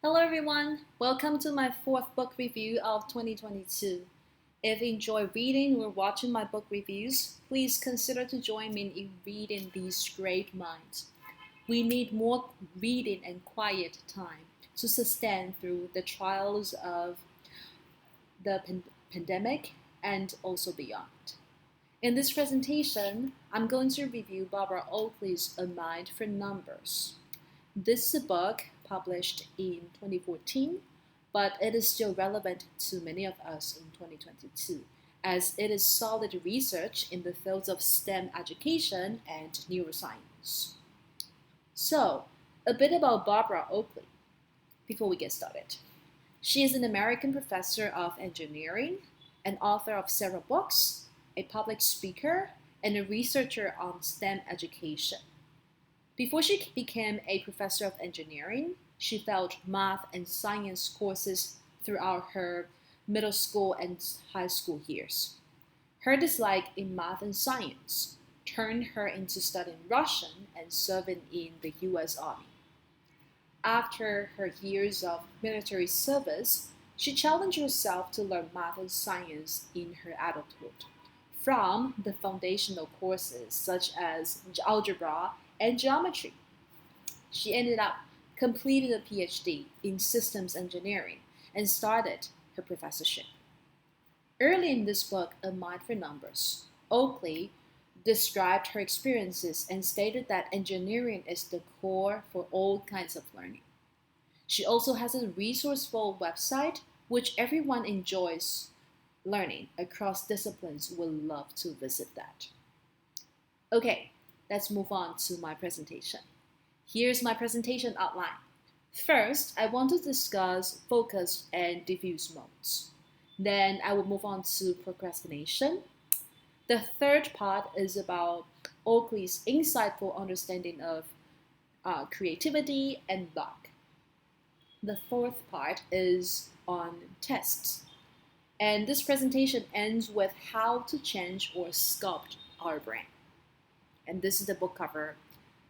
Hello everyone, welcome to my fourth book review of 2022. If you enjoy reading or watching my book reviews, please consider to join me in reading these great minds. We need more reading and quiet time to sustain through the trials of the pandemic and also beyond. In this presentation, I'm going to review Barbara Oakley's A Mind for Numbers. This is a book published in 2014, but it is still relevant to many of us in 2022, as it is solid research in the fields of STEM education and neuroscience. So, a bit about Barbara Oakley before we get started. She is an American professor of engineering, an author of several books, a public speaker, and a researcher on STEM education. Before she became a professor of engineering, she taught math and science courses throughout her middle school and high school years. Her dislike in math and science turned her into studying Russian and serving in the US Army. After her years of military service, she challenged herself to learn math and science in her adulthood, from the foundational courses such as algebra and geometry. She ended up completing a PhD in systems engineering and started her professorship. Early in this book, A Mind for Numbers, Oakley described her experiences and stated that engineering is the core for all kinds of learning. She also has a resourceful website which everyone enjoys learning across disciplines would love to visit that. Okay, let's move on to my presentation. Here's my presentation outline. First, I want to discuss focus and diffuse modes. Then I will move on to procrastination. The third part is about Oakley's insightful understanding of creativity and luck. The fourth part is on tests. And this presentation ends with how to change or sculpt our brain. And this is the book cover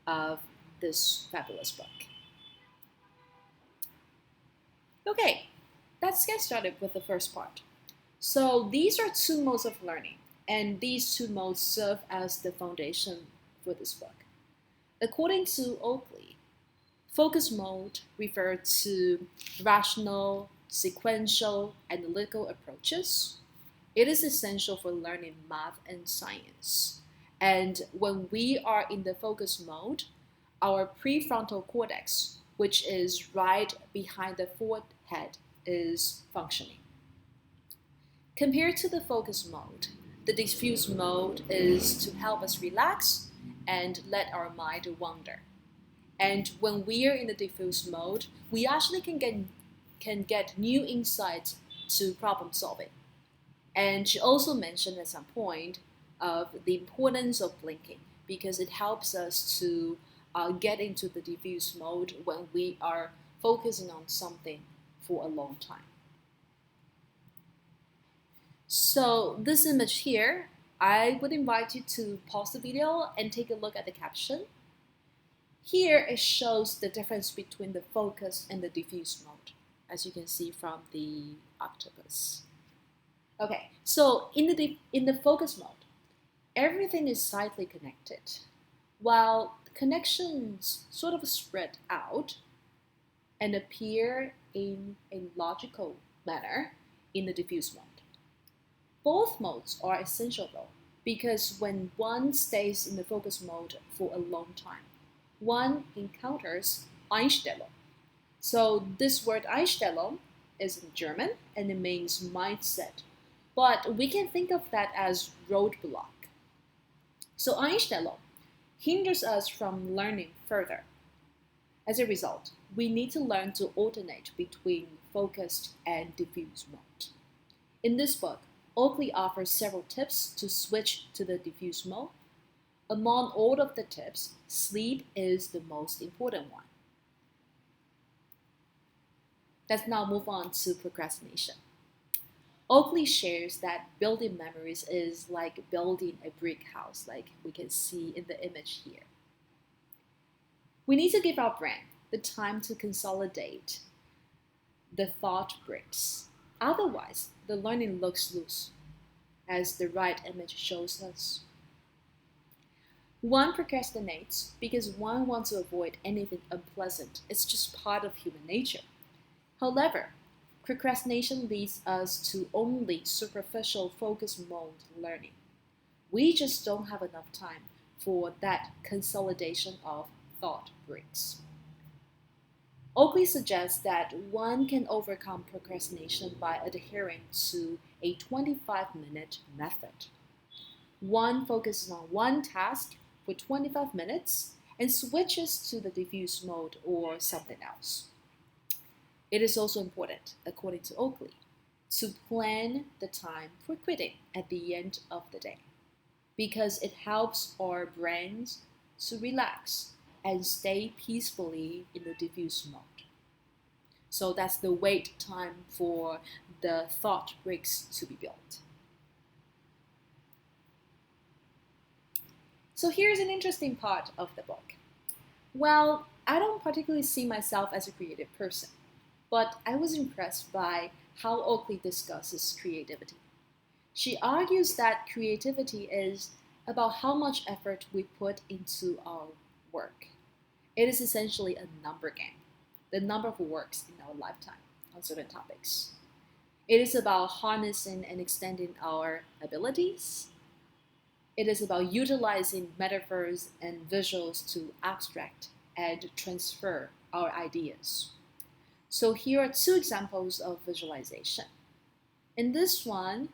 of this fabulous book. Okay, let's get started with the first part. So these are two modes of learning, and these two modes serve as the foundation for this book. According to Oakley, focus mode refers to rational, sequential, analytical approaches. It is essential for learning math and science. And when we are in the focus mode, our prefrontal cortex, which is right behind the forehead, is functioning. Compared to the focus mode, the diffuse mode is to help us relax and let our mind wander. And when we are in the diffuse mode, we actually can get new insights to problem solving. And she also mentioned at some point of the importance of blinking because it helps us to get into the diffuse mode when we are focusing on something for a long time. So this image here, I would invite you to pause the video and take a look at the caption. Here it shows the difference between the focus and the diffuse mode, as you can see from the octopus. Okay, so in the focus mode, everything is tightly connected, while connections sort of spread out and appear in a logical manner in the diffuse mode. Both modes are essential though, because when one stays in the focus mode for a long time, one encounters Einstellung. So this word Einstellung is in German and it means mindset, but we can think of that as roadblock. So Einstellung hinders us from learning further. As a result, we need to learn to alternate between focused and diffuse mode. In this book, Oakley offers several tips to switch to the diffuse mode. Among all of the tips, sleep is the most important one. Let's now move on to procrastination. Oakley shares that building memories is like building a brick house, like we can see in the image here. We need to give our brain the time to consolidate the thought breaks. Otherwise, the learning looks loose, as the right image shows us. One procrastinates because one wants to avoid anything unpleasant. It's just part of human nature. However, procrastination leads us to only superficial focus mode learning. We just don't have enough time for that consolidation of thought breaks. Oakley suggests that one can overcome procrastination by adhering to a 25-minute method. One focuses on one task for 25 minutes and switches to the diffuse mode or something else. It is also important, according to Oakley, to plan the time for quitting at the end of the day because it helps our brains to relax and stay peacefully in the diffuse mode. So that's the wait time for the thought breaks to be built. So here's an interesting part of the book. Well, I don't particularly see myself as a creative person, but I was impressed by how Oakley discusses creativity. She argues that creativity is about how much effort we put into our work. It is essentially a number game, the number of works in our lifetime on certain topics. It is about harnessing and extending our abilities. It is about utilizing metaphors and visuals to abstract and transfer our ideas. So here are two examples of visualization. In this one,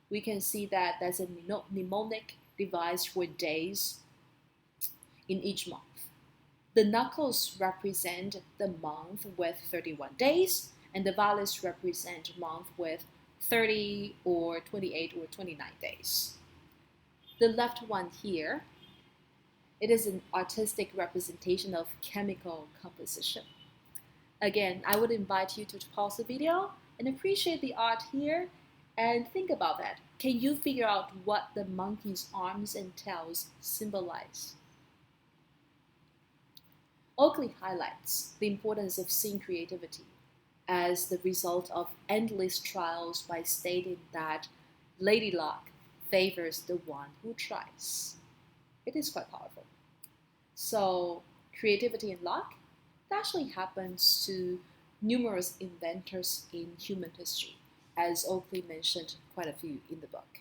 we can see that there's a mnemonic device for days in each month. The knuckles represent the month with 31 days, and the valleys represent month with 30 or 28 or 29 days. The left one here, it is an artistic representation of chemical composition. Again, I would invite you to pause the video and appreciate the art here and think about that. Can you figure out what the monkey's arms and tails symbolize? Oakley highlights the importance of seeing creativity as the result of endless trials by stating that Lady Luck favors the one who tries. It is quite powerful. So, creativity and luck, that actually happens to numerous inventors in human history, as Oakley mentioned quite a few in the book.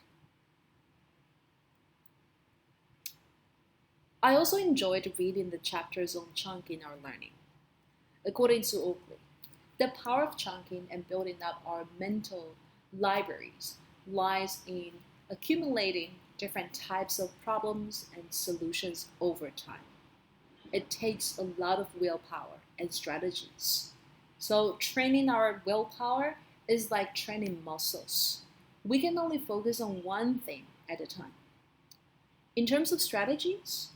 I also enjoyed reading the chapters on chunking our learning. According to Oakley, the power of chunking and building up our mental libraries lies in accumulating different types of problems and solutions over time. It takes a lot of willpower and strategies. So training our willpower is like training muscles. We can only focus on one thing at a time. In terms of strategies,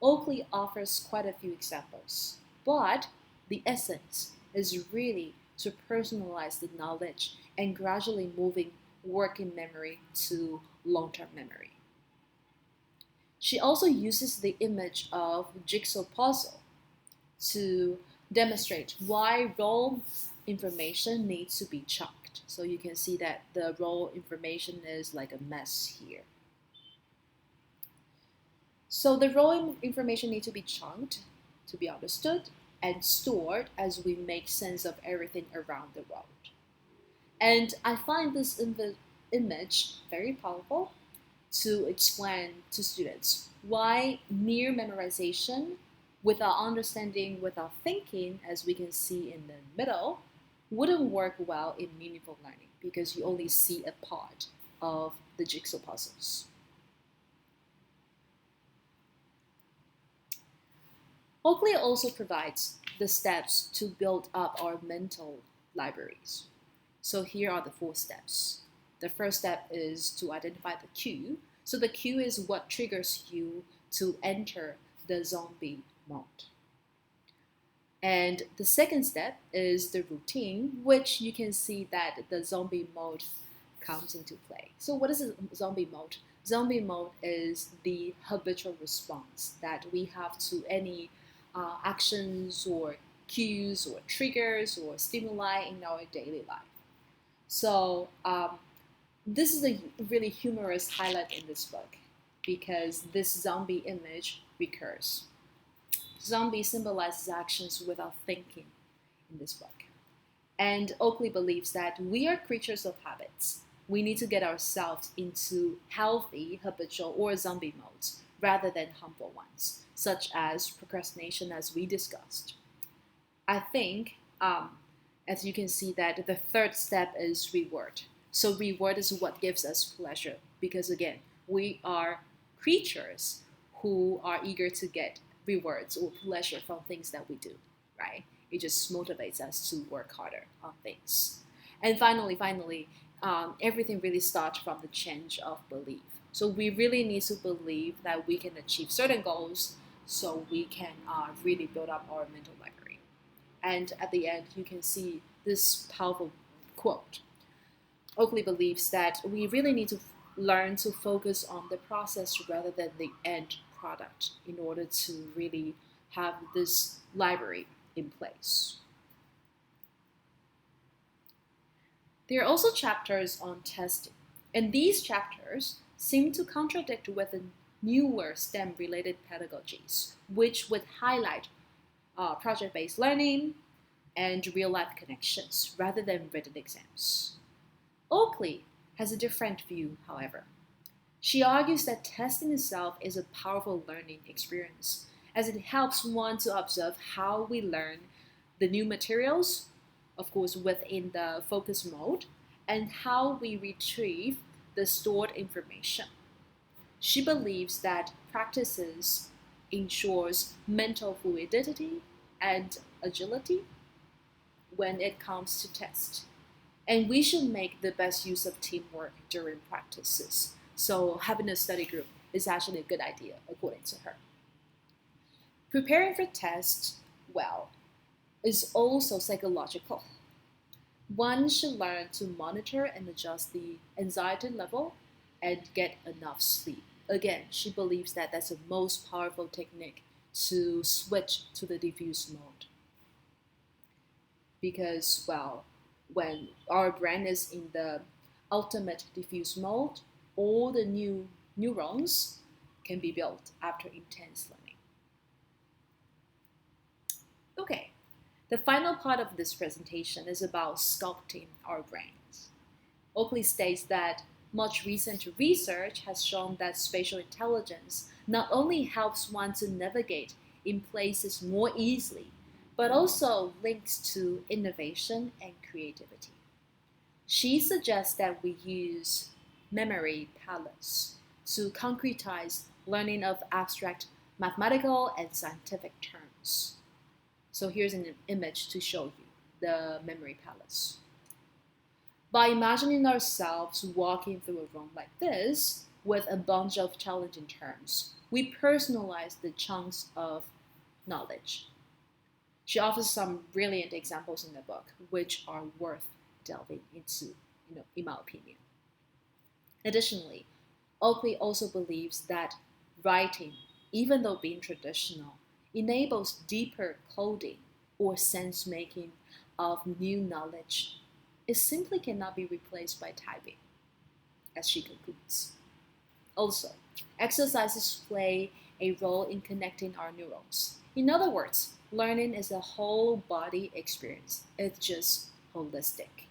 Oakley offers quite a few examples, but the essence is really to personalize the knowledge and gradually moving working memory to long-term memory. She also uses the image of jigsaw puzzle to demonstrate why raw information needs to be chunked. So you can see that the raw information is like a mess here. So the raw information needs to be chunked to be understood and stored as we make sense of everything around the world. And I find this image very powerful to explain to students why mere memorization without understanding, without thinking, as we can see in the middle, wouldn't work well in meaningful learning because you only see a part of the jigsaw puzzles. Oakley also provides the steps to build up our mental libraries. So here are the 4 steps. The first step is to identify the cue. So the cue is what triggers you to enter the zombie mode. And the second step is the routine, which you can see that the zombie mode comes into play. So what is a zombie mode? Zombie mode is the habitual response that we have to any actions or cues or triggers or stimuli in our daily life. So this is a really humorous highlight in this book because this zombie image recurs. Zombie symbolizes actions without thinking in this book. And Oakley believes that we are creatures of habits. We need to get ourselves into healthy, habitual, or zombie modes rather than harmful ones, such as procrastination, as we discussed. I think, as you can see, that the third step is reward. So reward is what gives us pleasure because, again, we are creatures who are eager to get rewards or pleasure from things that we do, right? It just motivates us to work harder on things. And finally, everything really starts from the change of belief. So we really need to believe that we can achieve certain goals so we can really build up our mental library. And at the end, you can see this powerful quote. Oakley believes that we really need to learn to focus on the process rather than the end product in order to really have this library in place. There are also chapters on testing, and these chapters seem to contradict with the newer STEM-related pedagogies, which would highlight project-based learning and real-life connections rather than written exams. Oakley has a different view, however. She argues that testing itself is a powerful learning experience, as it helps one to observe how we learn the new materials, of course within the focus mode, and how we retrieve the stored information. She believes that practices ensures mental fluidity and agility when it comes to test. And we should make the best use of teamwork during practices. So having a study group is actually a good idea, according to her. Preparing for tests well is also psychological. One should learn to monitor and adjust the anxiety level and get enough sleep. Again, she believes that that's the most powerful technique to switch to the diffuse mode. Because, well, when our brain is in the ultimate diffuse mode, all the new neurons can be built after intense learning. Okay, the final part of this presentation is about sculpting our brains. Oakley states that much recent research has shown that spatial intelligence not only helps one to navigate in places more easily, but also links to innovation and creativity. She suggests that we use memory palace to concretize learning of abstract mathematical and scientific terms. So here's an image to show you the memory palace. By imagining ourselves walking through a room like this with a bunch of challenging terms, we personalize the chunks of knowledge. She offers some brilliant examples in the book, which are worth delving into, in my opinion. Additionally, Oakley also believes that writing, even though being traditional, enables deeper coding or sense making of new knowledge. It simply cannot be replaced by typing, as she concludes. Also, exercises play a role in connecting our neurons. In other words, learning is a whole body experience. It's just holistic.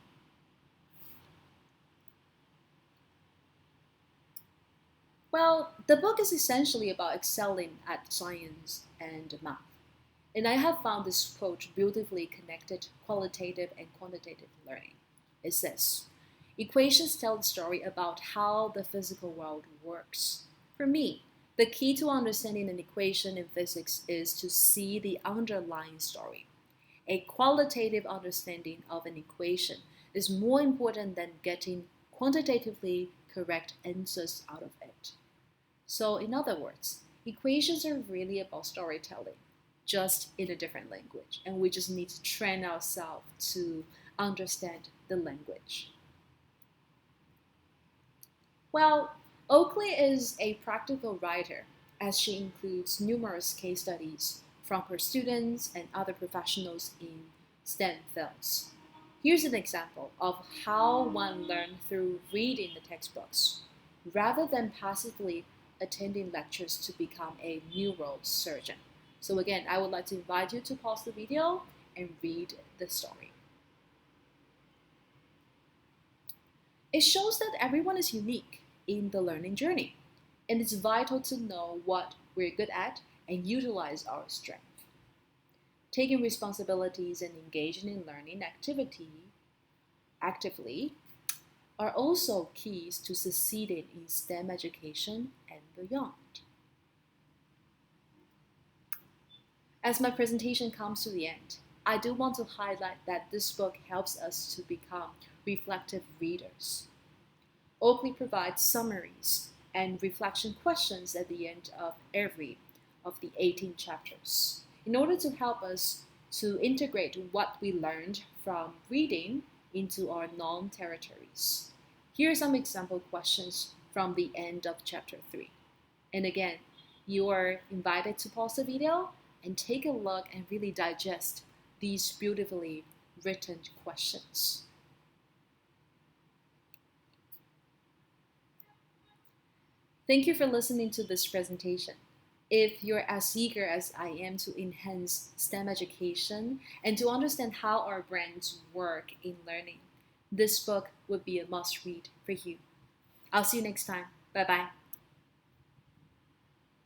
Well, the book is essentially about excelling at science and math. And I have found this approach beautifully connected qualitative and quantitative learning. It says, equations tell the story about how the physical world works. For me, the key to understanding an equation in physics is to see the underlying story. A qualitative understanding of an equation is more important than getting quantitatively correct answers out of it. So, in other words, equations are really about storytelling, just in a different language, and we just need to train ourselves to understand the language. Well, Oakley is a practical writer, as she includes numerous case studies from her students and other professionals in STEM fields. Here's an example of how one learns through reading the textbooks, rather than passively attending lectures to become a neurosurgeon. So again, I would like to invite you to pause the video and read the story. It shows that everyone is unique in the learning journey, and it's vital to know what we're good at and utilize our strength. Taking responsibilities and engaging in learning actively are also keys to succeeding in STEM education and beyond. As my presentation comes to the end, I do want to highlight that this book helps us to become reflective readers. Oakley provides summaries and reflection questions at the end of every of the 18 chapters in order to help us to integrate what we learned from reading into our known territories. Here are some example questions from the end of chapter 3. And again, you are invited to pause the video and take a look and really digest these beautifully written questions. Thank you for listening to this presentation. If you're as eager as I am to enhance STEM education and to understand how our brains work in learning, this book would be a must-read for you. I'll see you next time. Bye-bye.